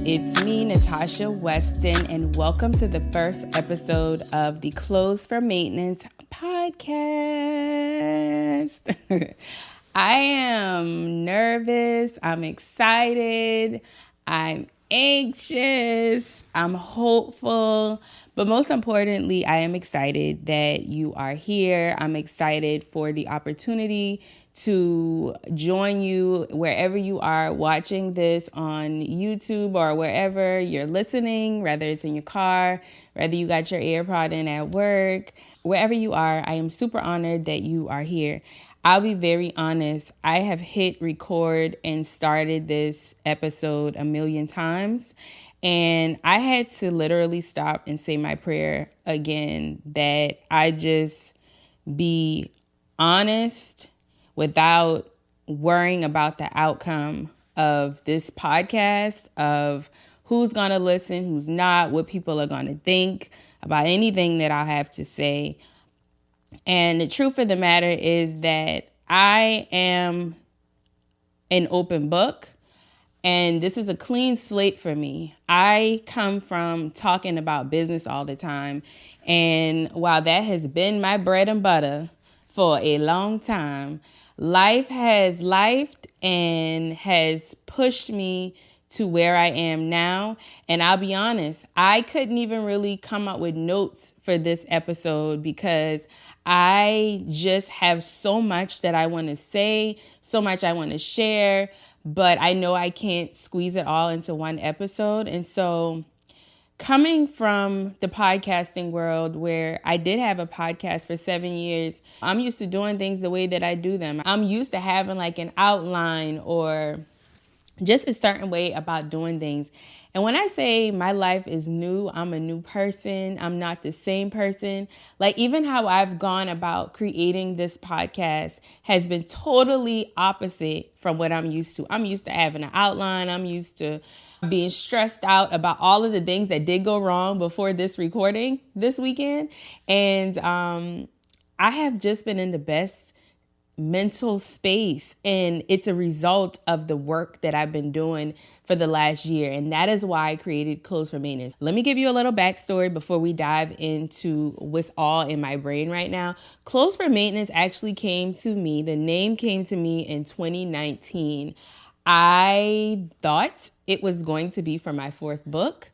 It's me, Natasha Weston, and welcome to the first episode of the Clothes for Maintenance podcast. I am nervous, I'm excited, I'm anxious, I'm hopeful, but most importantly, I am excited that you are here. I'm excited for the opportunity to join you wherever you are watching this on YouTube or wherever you're listening, whether it's in your car, whether you got your AirPod in at work, wherever you are. I am super honored that you are here. I'll be very honest. I have hit record and started this episode a million times, and I had to literally stop and say my prayer again that I just be honest without worrying about the outcome of this podcast, of who's going to listen, who's not, what people are going to think about anything that I have to say. And the truth of the matter is that I am an open book, and this is a clean slate for me. I come from talking about business all the time, and while that has been my bread and butter for a long time, life has lifed and has pushed me to where I am now. And I'll be honest, I couldn't even really come up with notes for this episode because I just have so much that I want to say, so much I want to share, but I know I can't squeeze it all into one episode. And so coming from the podcasting world, where I did have a podcast for 7 years, I'm used to doing things the way that I do them. I'm used to having like an outline or just a certain way about doing things. And when I say my life is new, I'm a new person. I'm not the same person. Like even how I've gone about creating this podcast has been totally opposite from what I'm used to. I'm used to having an outline. I'm used to being stressed out about all of the things that did go wrong before this recording this weekend. And I have just been in the best mental space, and it's a result of the work that I've been doing for the last year, and that is why I created Clothes for Maintenance. Let me give you a little backstory before we dive into what's all in my brain right now. Clothes for Maintenance actually came to me, the name came to me in 2019. I thought it was going to be for my fourth book.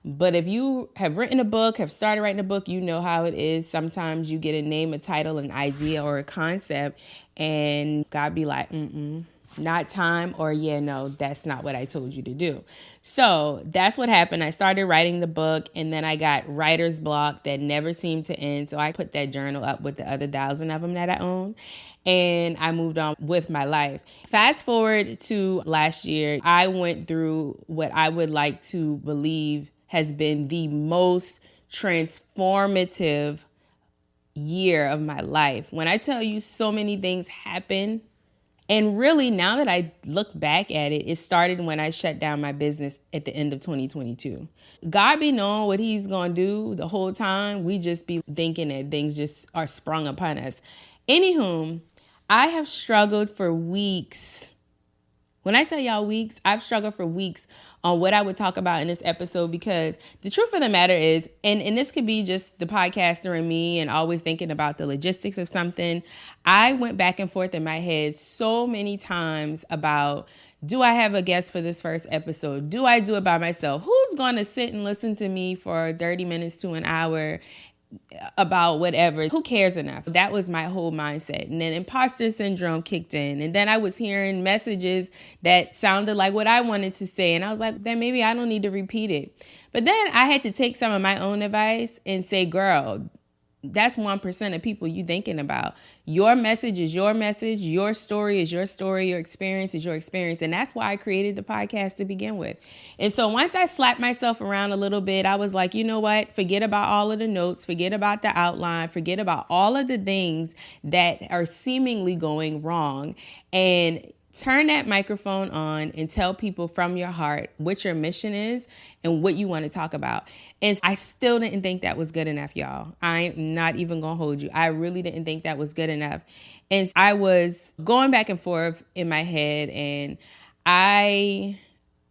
But if you have written a book, have started writing a book, you know how it is. Sometimes you get a name, a title, an idea, or a concept, and God be like, not time, or yeah, no, that's not what I told you to do. So that's what happened. I started writing the book, and then I got writer's block that never seemed to end. So I put that journal up with the other 1,000 of them that I own, and I moved on with my life. Fast forward to last year, I went through what I would like to believe has been the most transformative year of my life. When I tell you so many things happened, and really now that I look back at it, it started when I shut down my business at the end of 2022. God be knowing what he's going to do the whole time. We just be thinking that things just are sprung upon us. Anywho, I have struggled for weeks. When I tell y'all weeks, I've struggled for weeks on what I would talk about in this episode, because the truth of the matter is, and this could be just the podcaster and me and always thinking about the logistics of something. I went back and forth in my head so many times about, do I have a guest for this first episode? Do I do it by myself? Who's going to sit and listen to me for 30 minutes to an hour about whatever? Who cares enough? That was my whole mindset. And then imposter syndrome kicked in. And then I was hearing messages that sounded like what I wanted to say. And I was like, then maybe I don't need to repeat it. But then I had to take some of my own advice and say, girl, that's 1% of people you thinking about. Your message is your message. Your story is your story. Your experience is your experience. And that's why I created the podcast to begin with. And so once I slapped myself around a little bit, I was like, you know what? Forget about all of the notes. Forget about the outline. Forget about all of the things that are seemingly going wrong. And turn that microphone on and tell people from your heart what your mission is and what you want to talk about. And I still didn't think that was good enough, y'all. I'm not even going to hold you. I really didn't think that was good enough. And I was going back and forth in my head, and I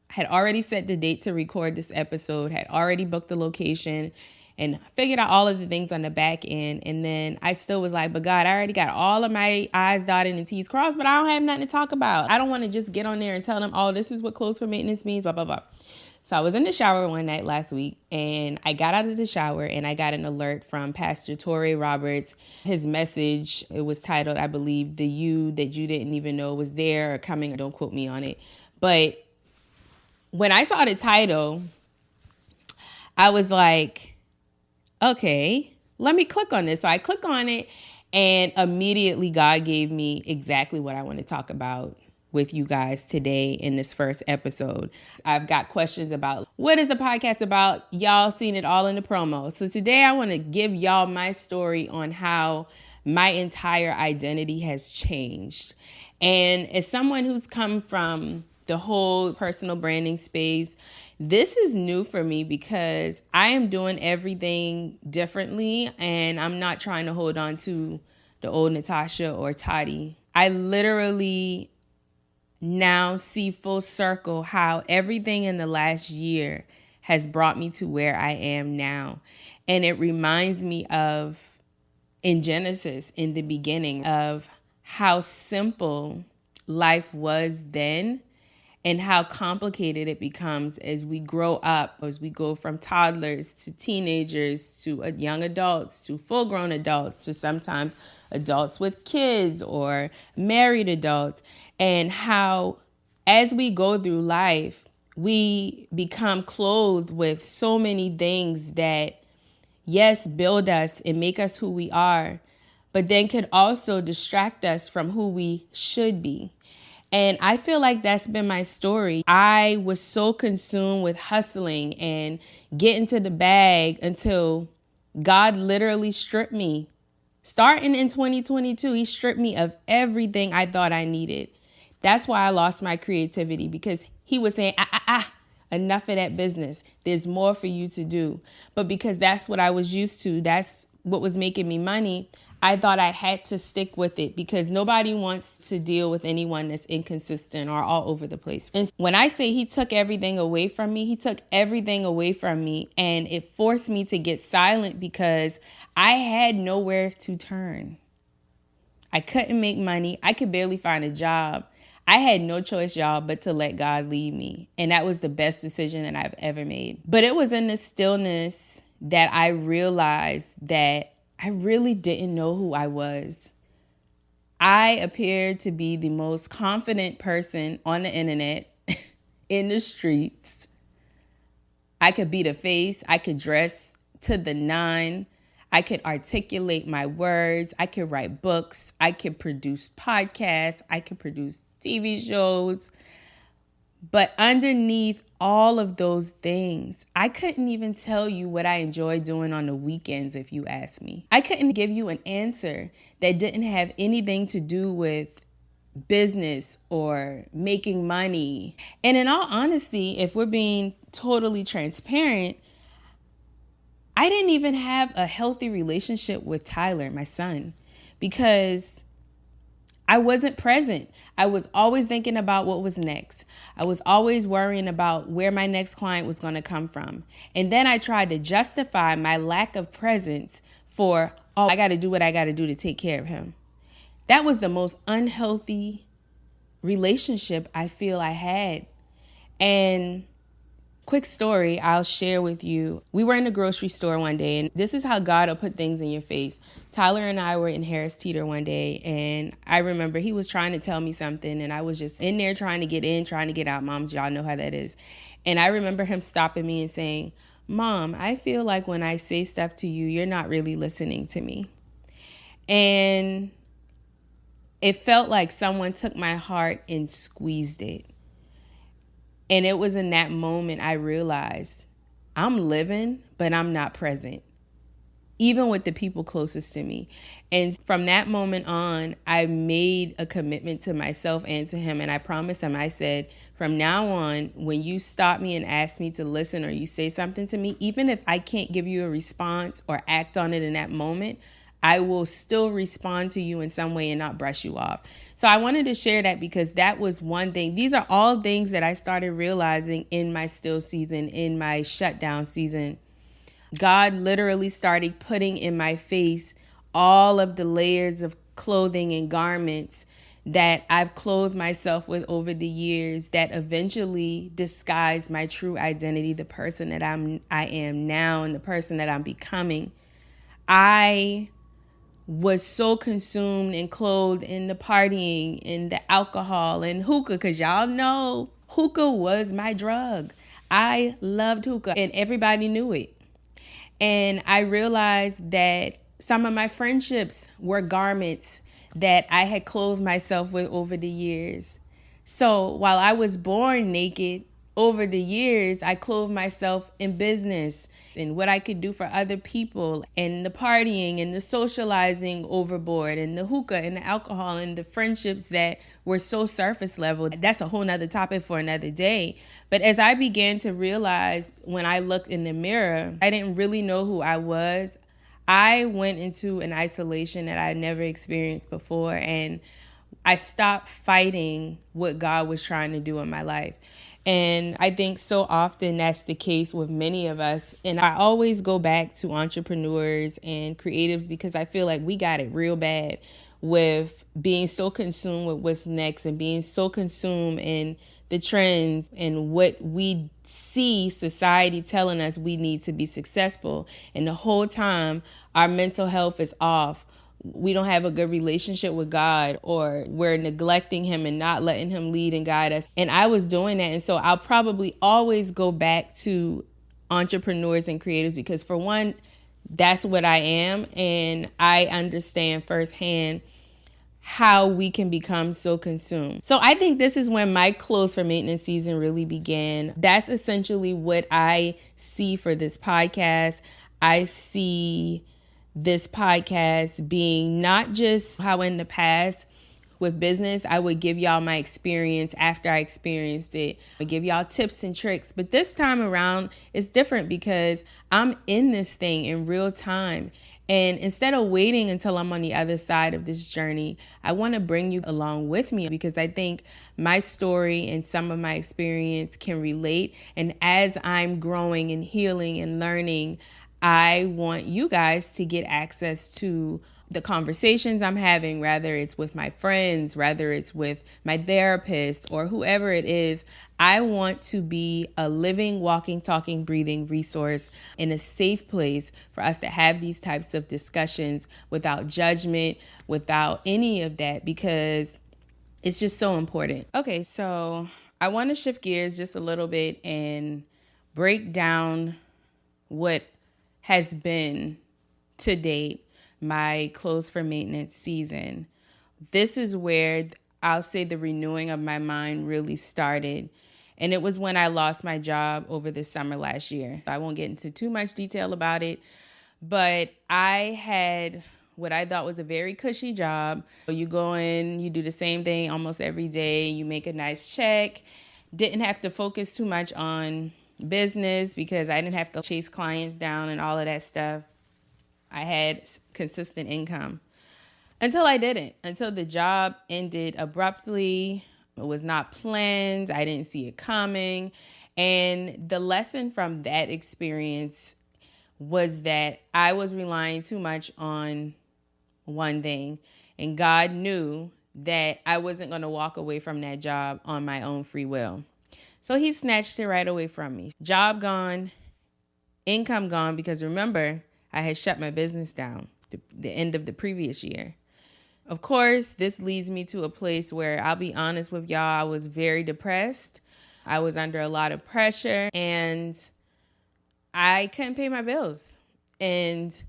had already set the date to record this episode, had already booked the location, and figured out all of the things on the back end. And then I still was like, but God, I already got all of my I's dotted and T's crossed, but I don't have nothing to talk about. I don't want to just get on there and tell them, oh, this is what clothes for maintenance means, blah, blah, blah. So I was in the shower one night last week, and I got out of the shower and I got an alert from Pastor Torrey Roberts. His message, it was titled, I believe, "The You That You Didn't Even Know Was There or Coming." Don't quote me on it. But when I saw the title, I was like, okay, let me click on this. So I click on it, and immediately God gave me exactly what I want to talk about with you guys today in this first episode. I've got questions about what is the podcast about? Y'all seen it all in the promo. So today I want to give y'all my story on how my entire identity has changed. And as someone who's come from the whole personal branding space, this is new for me because I am doing everything differently, and I'm not trying to hold on to the old Natasha or Toddy. I literally now see full circle how everything in the last year has brought me to where I am now. And it reminds me of in Genesis, in the beginning, of how simple life was then and how complicated it becomes as we grow up, as we go from toddlers to teenagers to young adults to full-grown adults to sometimes adults with kids or married adults, and how as we go through life, we become clothed with so many things that, yes, build us and make us who we are, but then could also distract us from who we should be. And I feel like that's been my story. I was so consumed with hustling and getting to the bag until God literally stripped me. Starting in 2022, he stripped me of everything I thought I needed. That's why I lost my creativity, because he was saying, enough of that business. There's more for you to do. But because that's what I was used to, that's what was making me money, I thought I had to stick with it, because nobody wants to deal with anyone that's inconsistent or all over the place. And when I say he took everything away from me, he took everything away from me, and it forced me to get silent because I had nowhere to turn. I couldn't make money. I could barely find a job. I had no choice, y'all, but to let God lead me. And that was the best decision that I've ever made. But it was in the stillness that I realized that I really didn't know who I was. I appeared to be the most confident person on the internet, in the streets. I could be the face. I could dress to the nine. I could articulate my words. I could write books. I could produce podcasts. I could produce TV shows. But underneath all of those things, I couldn't even tell you what I enjoy doing on the weekends if you ask me. I couldn't give you an answer that didn't have anything to do with business or making money. And in all honesty, if we're being totally transparent, I didn't even have a healthy relationship with Tyler, my son, because I wasn't present. I was always thinking about what was next. I was always worrying about where my next client was going to come from. And then I tried to justify my lack of presence for, oh, I got to do what I got to do to take care of him. That was the most unhealthy relationship I feel I had. And quick story I'll share with you. We were in the grocery store one day, and this is how God will put things in your face. Tyler and I were in Harris Teeter one day, and I remember he was trying to tell me something, and I was just in there trying to get in, trying to get out. Moms, y'all know how that is. And I remember him stopping me and saying, "Mom, I feel like when I say stuff to you, you're not really listening to me." And it felt like someone took my heart and squeezed it. And it was in that moment I realized I'm living, but I'm not present, even with the people closest to me. And from that moment on, I made a commitment to myself and to him. And I promised him, I said, from now on, when you stop me and ask me to listen, or you say something to me, even if I can't give you a response or act on it in that moment, I will still respond to you in some way and not brush you off. So I wanted to share that because that was one thing. These are all things that I started realizing in my still season, in my shutdown season. God literally started putting in my face all of the layers of clothing and garments that I've clothed myself with over the years that eventually disguise my true identity, the person that I am now and the person that I'm becoming. I was so consumed and clothed in the partying and the alcohol and hookah, because y'all know hookah was my drug. I loved hookah and everybody knew it. And I realized that some of my friendships were garments that I had clothed myself with over the years. So while I was born naked, over the years, I clothed myself in business and what I could do for other people, and the partying and the socializing overboard and the hookah and the alcohol and the friendships that were so surface level. That's a whole nother topic for another day. But as I began to realize when I looked in the mirror, I didn't really know who I was. I went into an isolation that I never experienced before, and I stopped fighting what God was trying to do in my life. And I think so often that's the case with many of us. And I always go back to entrepreneurs and creatives because I feel like we got it real bad with being so consumed with what's next and being so consumed in the trends and what we see society telling us we need to be successful. And the whole time our mental health is off. We don't have a good relationship with God, or we're neglecting him and not letting him lead and guide us. And I was doing that. And so I'll probably always go back to entrepreneurs and creatives because, for one, that's what I am. And I understand firsthand how we can become so consumed. So I think this is when my clothes for maintenance season really began. That's essentially what I see for this podcast. I see this podcast being not just how in the past with business, I would give y'all my experience after I experienced it. I give y'all tips and tricks. But this time around, it's different because I'm in this thing in real time. And instead of waiting until I'm on the other side of this journey, I want to bring you along with me because I think my story and some of my experience can relate. And as I'm growing and healing and learning, I want you guys to get access to the conversations I'm having, whether it's with my friends, whether it's with my therapist or whoever it is. I want to be a living, walking, talking, breathing resource in a safe place for us to have these types of discussions without judgment, without any of that, because it's just so important. Okay, so I want to shift gears just a little bit and break down what has been to date my clothes for maintenance season. This is where I'll say the renewing of my mind really started. And it was when I lost my job over the summer last year. I won't get into too much detail about it, but I had what I thought was a very cushy job. You go in, you do the same thing almost every day, you make a nice check. Didn't have to focus too much on business because I didn't have to chase clients down and all of that stuff. I had consistent income until I didn't, until the job ended abruptly. It was not planned. I didn't see it coming. And the lesson from that experience was that I was relying too much on one thing. And God knew that I wasn't going to walk away from that job on my own free will. So he snatched it right away from me. Job gone, income gone, because remember, I had shut my business down the end of the previous year. Of course, this leads me to a place where I'll be honest with y'all, I was very depressed. I was under a lot of pressure and I couldn't pay my bills. And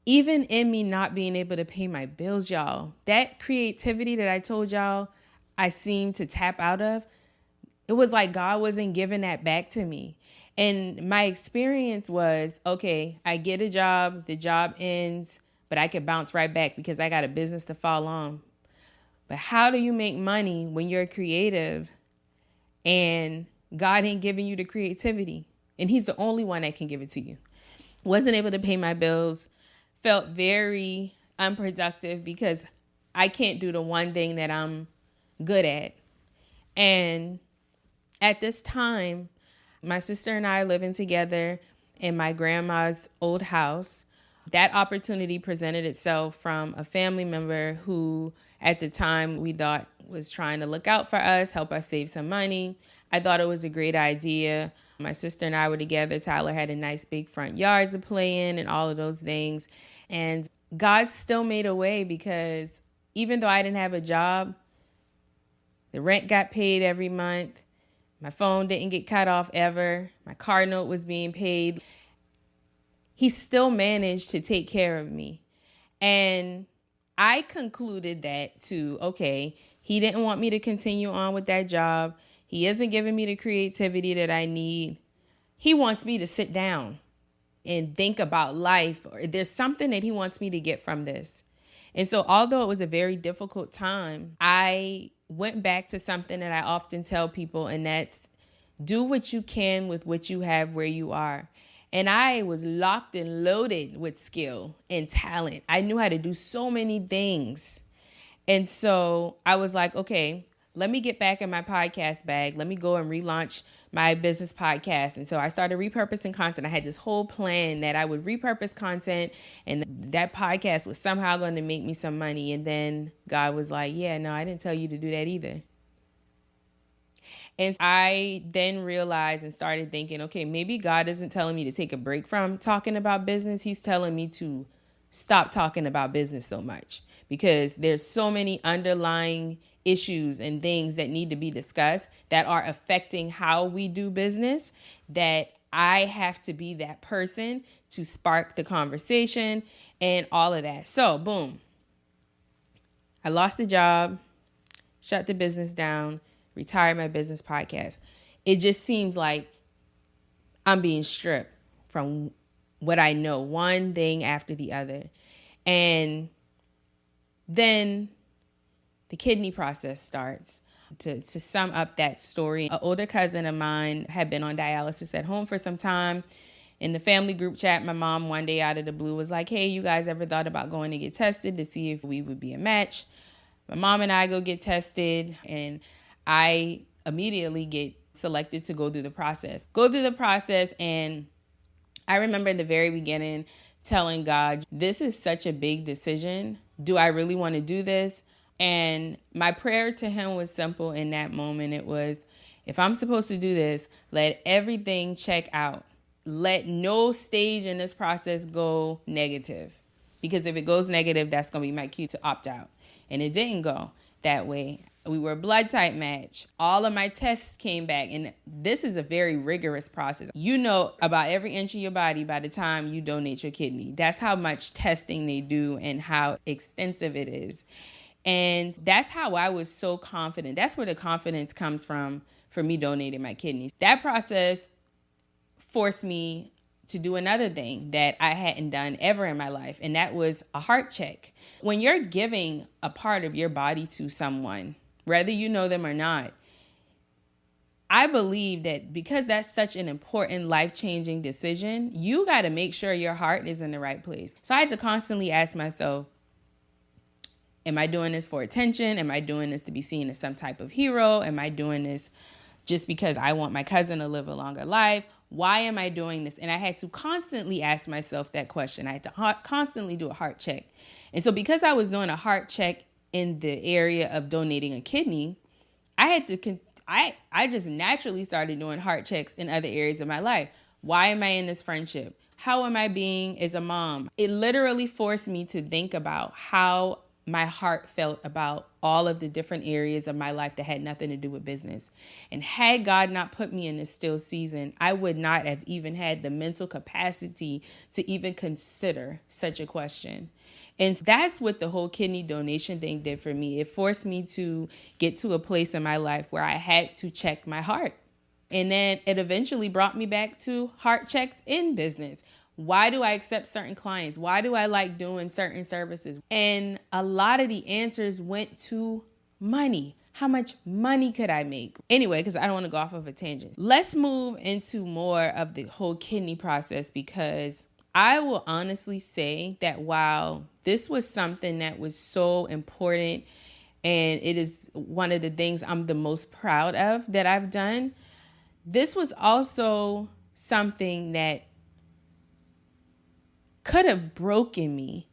even in me not being able to pay my bills, y'all, that creativity that I told y'all I seemed to tap out of, it was like God wasn't giving that back to me. And my experience was, okay, I get a job, the job ends, but I could bounce right back because I got a business to fall on. But how do you make money when you're creative and God ain't giving you the creativity? And he's the only one that can give it to you. Wasn't able to pay my bills, felt very unproductive because I can't do the one thing that I'm good at. And at this time, my sister and I are living together in my grandma's old house. That opportunity presented itself from a family member who at the time we thought was trying to look out for us, help us save some money. I thought it was a great idea. My sister and I were together. Tyler had a nice big front yard to play in and all of those things. And God still made a way because even though I didn't have a job, the rent got paid every month. My phone didn't get cut off ever. My car note was being paid. He still managed to take care of me. And I concluded that too, okay, he didn't want me to continue on with that job. He isn't giving me the creativity that I need. He wants me to sit down and think about life. Or there's something that he wants me to get from this. And so although it was a very difficult time, I went back to something that I often tell people, and that's do what you can with what you have where you are. And I was locked and loaded with skill and talent. I knew how to do so many things. And so I was like, okay, let me get back in my podcast bag. Let me go and relaunch my business podcast. And so I started repurposing content. I had this whole plan that I would repurpose content and that podcast was somehow going to make me some money. And then God was like, yeah, no, I didn't tell you to do that either. And I then realized and started thinking, okay, maybe God isn't telling me to take a break from talking about business. He's telling me to stop talking about business so much because there's so many underlying issues and things that need to be discussed that are affecting how we do business, that I have to be that person to spark the conversation and all of that. So boom, I lost the job, shut the business down, retired my business podcast. It just seems like I'm being stripped from what I know, one thing after the other. And then the kidney process starts. To sum up that story, an older cousin of mine had been on dialysis at home for some time. In the family group chat, my mom one day out of the blue was like, hey, you guys ever thought about going to get tested to see if we would be a match? My mom and I go get tested, and I immediately get selected to go through the process. And I remember in the very beginning telling God, this is such a big decision. Do I really want to do this? And my prayer to him was simple in that moment. It was, if I'm supposed to do this, let everything check out. Let no stage in this process go negative. Because if it goes negative, that's going to be my cue to opt out. And it didn't go that way. We were a blood type match. All of my tests came back. And this is a very rigorous process. You know about every inch of your body by the time you donate your kidney. That's how much testing they do and how extensive it is. And that's how I was so confident. That's where the confidence comes from for me donating my kidneys. That process forced me to do another thing that I hadn't done ever in my life, and that was a heart check. When you're giving a part of your body to someone, whether you know them or not, I believe that because that's such an important life-changing decision, you got to make sure your heart is in the right place. So I had to constantly ask myself, am I doing this for attention? Am I doing this to be seen as some type of hero? Am I doing this just because I want my cousin to live a longer life? Why am I doing this? And I had to constantly ask myself that question. I had to constantly do a heart check. And so because I was doing a heart check in the area of donating a kidney, I just naturally started doing heart checks in other areas of my life. Why am I in this friendship? How am I being as a mom? It literally forced me to think about how my heart felt about all of the different areas of my life that had nothing to do with business. And had God not put me in this still season, I would not have even had the mental capacity to even consider such a question. And that's what the whole kidney donation thing did for me. It forced me to get to a place in my life where I had to check my heart. And then it eventually brought me back to heart checks in business. Why do I accept certain clients? Why do I like doing certain services? And a lot of the answers went to money. How much money could I make? Anyway, because I don't want to go off of a tangent. Let's move into more of the whole kidney process, because I will honestly say that while this was something that was so important and it is one of the things I'm the most proud of that I've done, this was also something that could have broken me.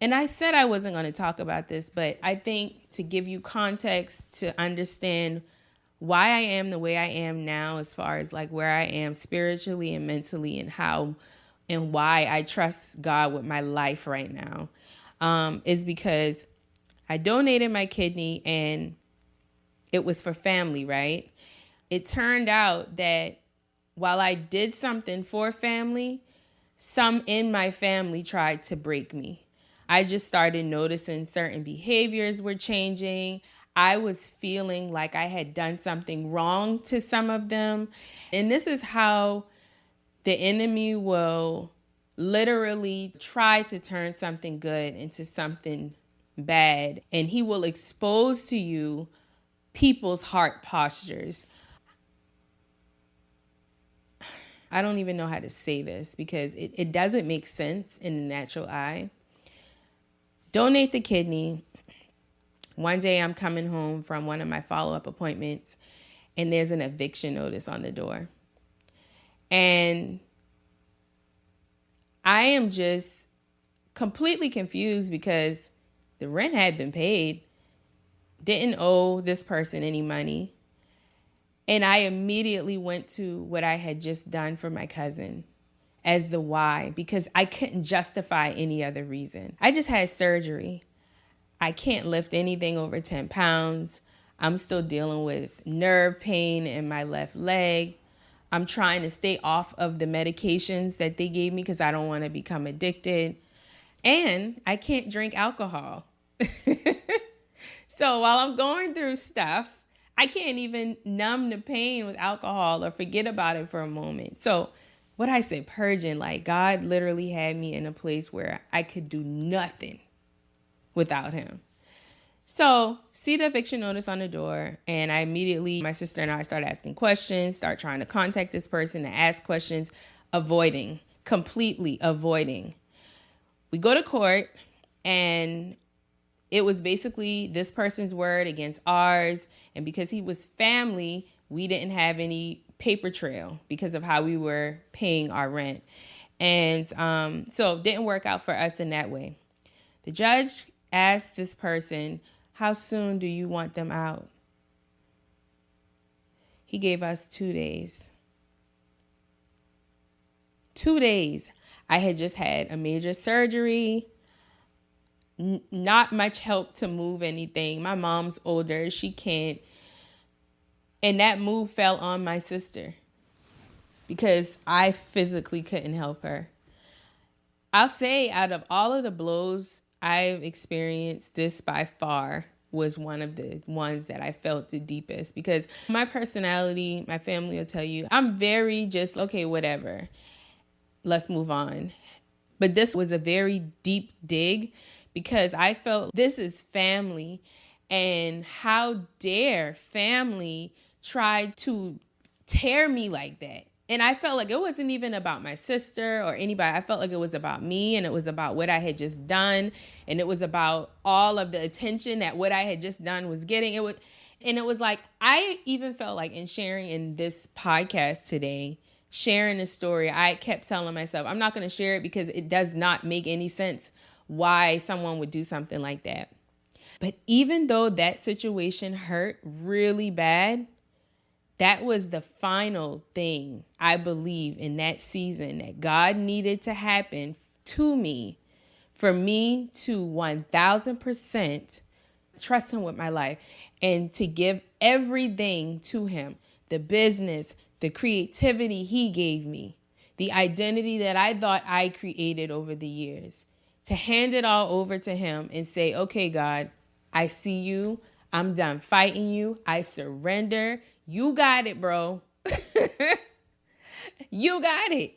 And I said I wasn't going to talk about this, but I think to give you context to understand why I am the way I am now, as far as like where I am spiritually and mentally, and how and why I trust God with my life right now, is because I donated my kidney and it was for family, right? It turned out that while I did something for family, some in my family tried to break me. I just started noticing certain behaviors were changing. I was feeling like I had done something wrong to some of them. And this is how the enemy will literally try to turn something good into something bad. And he will expose to you people's heart postures. I don't even know how to say this because it doesn't make sense in the natural eye. Donate the kidney. One day I'm coming home from one of my follow-up appointments and there's an eviction notice on the door. And I am just completely confused because the rent had been paid, didn't owe this person any money. And I immediately went to what I had just done for my cousin as the why, because I couldn't justify any other reason. I just had surgery. I can't lift anything over 10 pounds. I'm still dealing with nerve pain in my left leg. I'm trying to stay off of the medications that they gave me because I don't want to become addicted. And I can't drink alcohol. So while I'm going through stuff, I can't even numb the pain with alcohol or forget about it for a moment. So what I said, purging, like God literally had me in a place where I could do nothing without him. So see the eviction notice on the door, and I immediately, my sister and I started asking questions, start trying to contact this person to ask questions, completely avoiding. We go to court, and it was basically this person's word against ours. And because he was family, we didn't have any paper trail because of how we were paying our rent. And so it didn't work out for us in that way. The judge asked this person, how soon do you want them out? He gave us 2 days. 2 days. I had just had a major surgery. Not much help to move anything. My mom's older. She can't. And that move fell on my sister because I physically couldn't help her. I'll say out of all of the blows I've experienced, this by far was one of the ones that I felt the deepest, because my personality, my family will tell you, I'm very just, okay, whatever. Let's move on. But this was a very deep dig because I felt this is family, and how dare family try to tear me like that. And I felt like it wasn't even about my sister or anybody. I felt like it was about me, and it was about what I had just done. And it was about all of the attention that what I had just done was getting. It was like, I even felt like in sharing in this podcast today, sharing the story, I kept telling myself, I'm not going to share it because it does not make any sense why someone would do something like that. But even though that situation hurt really bad, that was the final thing I believe in that season that God needed to happen to me for me to 1000% trust him with my life and to give everything to him. The business, the creativity he gave me, the identity that I thought I created over the years, to hand it all over to him and say, okay, God, I see you. I'm done fighting you. I surrender. You got it, bro. You got it.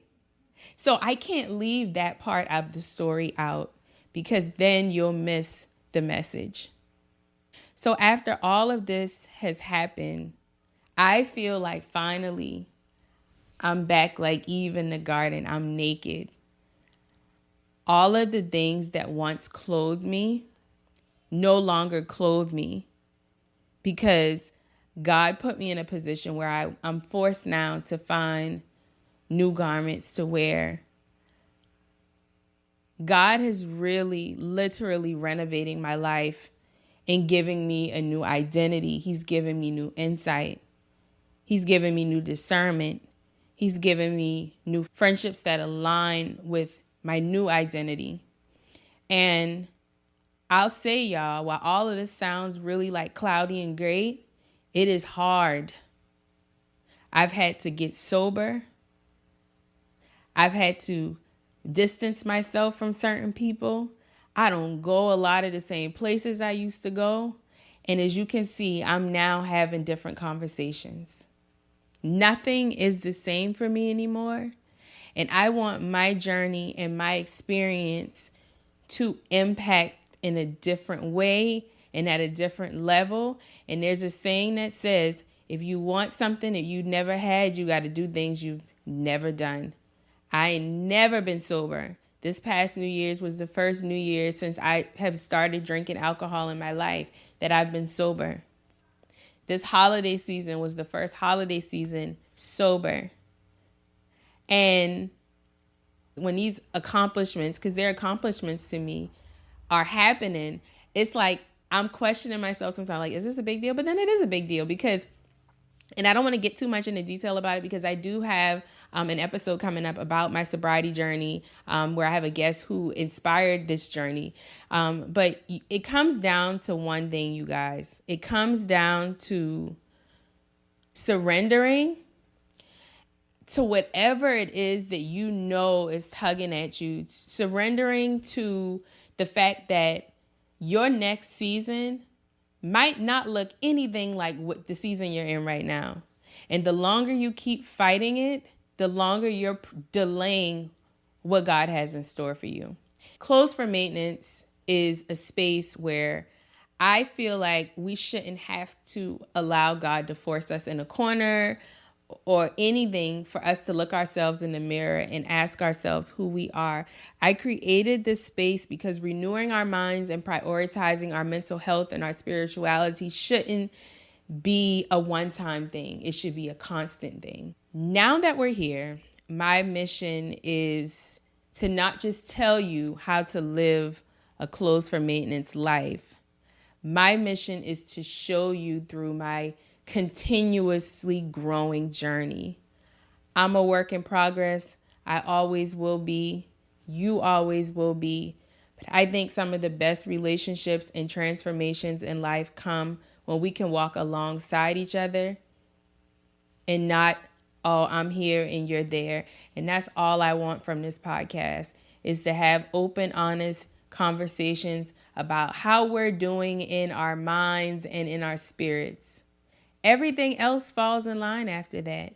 So I can't leave that part of the story out because then you'll miss the message. So after all of this has happened, I feel like finally I'm back like Eve in the garden. I'm naked. all of the things that once clothed me no longer clothe me, because God put me in a position where I'm forced now to find new garments to wear. God is really, literally renovating my life and giving me a new identity. He's giving me new insight. He's giving me new discernment. He's giving me new friendships that align with my new identity. And I'll say, y'all, while all of this sounds really like cloudy and great, it is hard. I've had to get sober. I've had to distance myself from certain people. I don't go a lot of the same places I used to go. And as you can see, I'm now having different conversations. Nothing is the same for me anymore. And I want my journey and my experience to impact in a different way and at a different level. And there's a saying that says, if you want something that you never had, you got to do things you've never done. I ain't never been sober. This past New Year's was the first New Year's since I have started drinking alcohol in my life that I've been sober. This holiday season was the first holiday season sober. And when these accomplishments, because they're accomplishments to me, are happening, it's like I'm questioning myself sometimes, like, is this a big deal? But then it is a big deal because, and I don't want to get too much into detail about it because I do have an episode coming up about my sobriety journey where I have a guest who inspired this journey. But it comes down to one thing, you guys. It comes down to surrendering to whatever it is that you know is tugging at you, surrendering to the fact that your next season might not look anything like what the season you're in right now. And the longer you keep fighting it, the longer you're delaying what God has in store for you. Clothes for maintenance is a space where I feel like we shouldn't have to allow God to force us in a corner or anything for us to look ourselves in the mirror and ask ourselves who we are. I created this space because renewing our minds and prioritizing our mental health and our spirituality shouldn't be a one-time thing. It should be a constant thing. Now that we're here, my mission is to not just tell you how to live a clothes for maintenance life. My mission is to show you through my continuously growing journey. I'm a work in progress. I always will be. You always will be. But I think some of the best relationships and transformations in life come when we can walk alongside each other and not, oh, I'm here and you're there. And that's all I want from this podcast, is to have open, honest conversations about how we're doing in our minds and in our spirits. Everything else falls in line after that.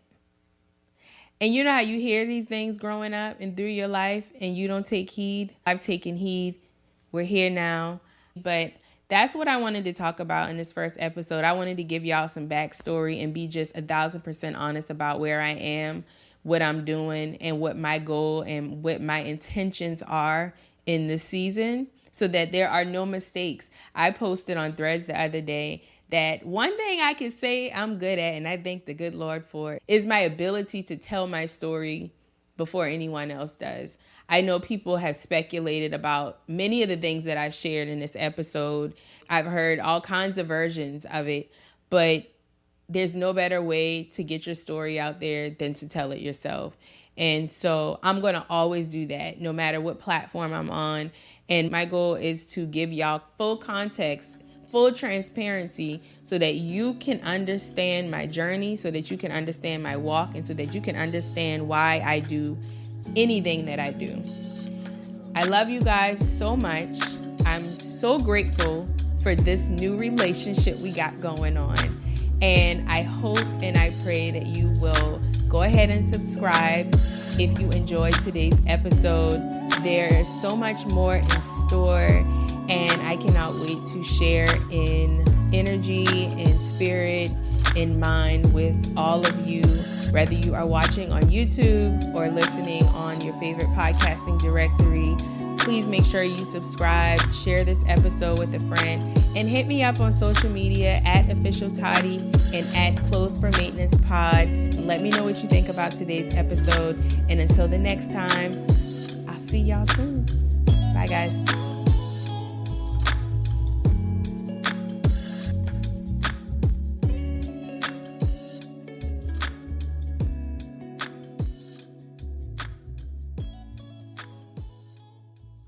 And you know how you hear these things growing up and through your life and you don't take heed? I've taken heed. We're here now. But that's what I wanted to talk about in this first episode. I wanted to give y'all some backstory and be just 1,000% honest about where I am, what I'm doing, and what my goal and what my intentions are in this season, so that there are no mistakes. I posted on Threads the other day that one thing I can say I'm good at, and I thank the good Lord for it, is my ability to tell my story before anyone else does. I know people have speculated about many of the things that I've shared in this episode. I've heard all kinds of versions of it, but there's no better way to get your story out there than to tell it yourself. And so I'm going to always do that, no matter what platform I'm on. And my goal is to give y'all full context, full transparency, so that you can understand my journey, so that you can understand my walk, and so that you can understand why I do anything that I do. I love you guys so much. I'm so grateful for this new relationship we got going on. And I hope and I pray that you will go ahead and subscribe if you enjoyed today's episode. There is so much more in store, and I cannot wait to share in energy, in spirit, in mind with all of you Whether you are watching on YouTube or listening on your favorite podcasting directory, please make sure you subscribe, share this episode with a friend, and hit me up on social media at Official Toddy and at Close for Maintenance Pod. And let me know what you think about today's episode. And until the next time, I'll see y'all soon. Bye, guys.